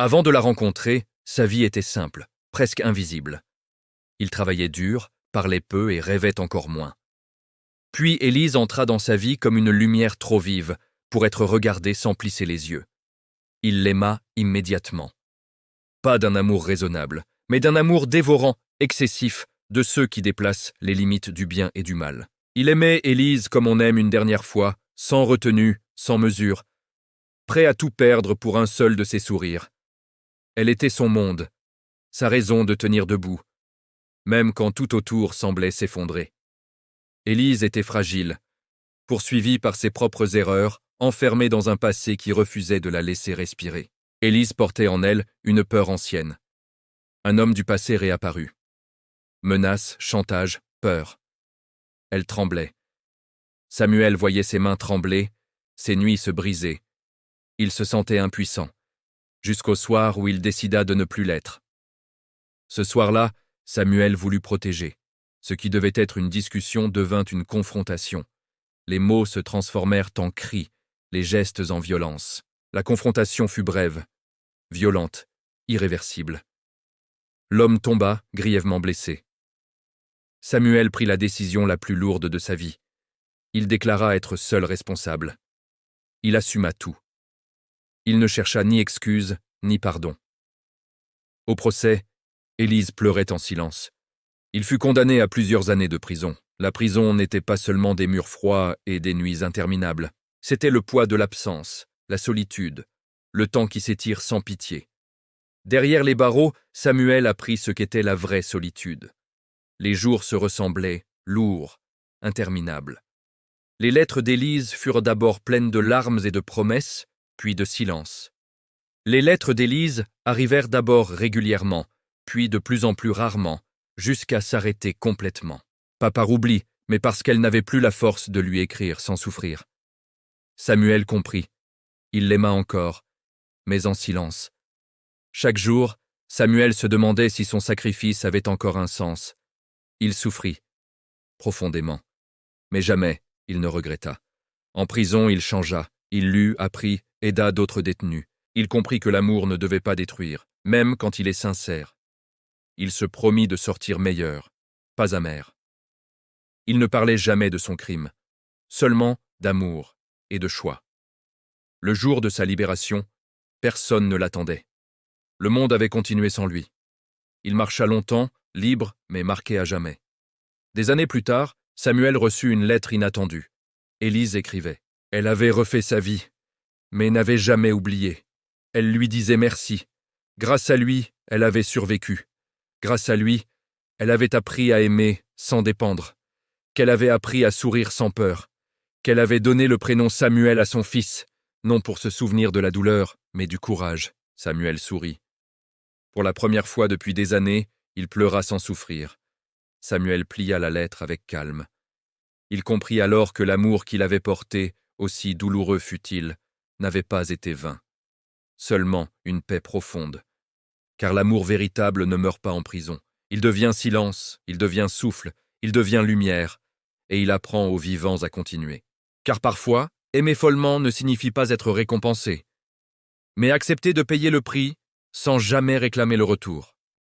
Avant de la rencontrer, sa vie était simple, presque invisible. Il travaillait dur, parlait peu et rêvait encore moins. Puis Élise entra dans sa vie comme une lumière trop vive pour être regardée sans plisser les yeux. Il l'aima immédiatement. Pas d'un amour raisonnable, mais d'un amour dévorant, excessif, de ceux qui déplacent les limites du bien et du mal. Il aimait Élise comme on aime une dernière fois, sans retenue, sans mesure, prêt à tout perdre pour un seul de ses sourires. Elle était son monde, sa raison de tenir debout, même quand tout autour semblait s'effondrer. Élise était fragile, poursuivie par ses propres erreurs, enfermée dans un passé qui refusait de la laisser respirer. Élise portait en elle une peur ancienne. Un homme du passé réapparu. Menaces, chantage, peur. Elle tremblait. Samuel voyait ses mains trembler, ses nuits se briser. Il se sentait impuissant, jusqu'au soir où il décida de ne plus l'être. Ce soir-là, Samuel voulut protéger. Ce qui devait être une discussion devint une confrontation. Les mots se transformèrent en cris, les gestes en violence. La confrontation fut brève, violente, irréversible. L'homme tomba, grièvement blessé. Samuel prit la décision la plus lourde de sa vie. Il déclara être seul responsable. Il assuma tout. Il ne chercha ni excuse, ni pardon. Au procès, Élise pleurait en silence. Il fut condamné à plusieurs années de prison. La prison n'était pas seulement des murs froids et des nuits interminables. C'était le poids de l'absence, la solitude, le temps qui s'étire sans pitié. Derrière les barreaux, Samuel apprit ce qu'était la vraie solitude. Les jours se ressemblaient, lourds, interminables. Les lettres d'Élise furent d'abord pleines de larmes et de promesses, puis de silence. Les lettres d'Élise arrivèrent d'abord régulièrement, puis de plus en plus rarement, jusqu'à s'arrêter complètement. Pas par oubli, mais parce qu'elle n'avait plus la force de lui écrire sans souffrir. Samuel comprit. Il l'aima encore, mais en silence. Chaque jour, Samuel se demandait si son sacrifice avait encore un sens. Il souffrit, profondément. Mais jamais il ne regretta. En prison, il changea. Il lut, apprit, aida d'autres détenus. Il comprit que l'amour ne devait pas détruire, même quand il est sincère. Il se promit de sortir meilleur, pas amer. Il ne parlait jamais de son crime, seulement d'amour et de choix. Le jour de sa libération, personne ne l'attendait. Le monde avait continué sans lui. Il marcha longtemps, libre, mais marqué à jamais. Des années plus tard, Samuel reçut une lettre inattendue. Élise écrivait. Elle avait refait sa vie, mais n'avait jamais oublié. Elle lui disait merci. Grâce à lui, elle avait survécu. Grâce à lui, elle avait appris à aimer sans dépendre. Qu'elle avait appris à sourire sans peur. Qu'elle avait donné le prénom Samuel à son fils, non pour se souvenir de la douleur, mais du courage. Samuel sourit. Pour la première fois depuis des années, il pleura sans souffrir. Samuel plia la lettre avec calme. Il comprit alors que l'amour qu'il avait porté, aussi douloureux fût-il, n'avait pas été vain. Seulement une paix profonde. Car l'amour véritable ne meurt pas en prison. Il devient silence, il devient souffle, il devient lumière, et il apprend aux vivants à continuer. Car parfois, aimer follement ne signifie pas être récompensé, mais accepter de payer le prix sans jamais réclamer le retour.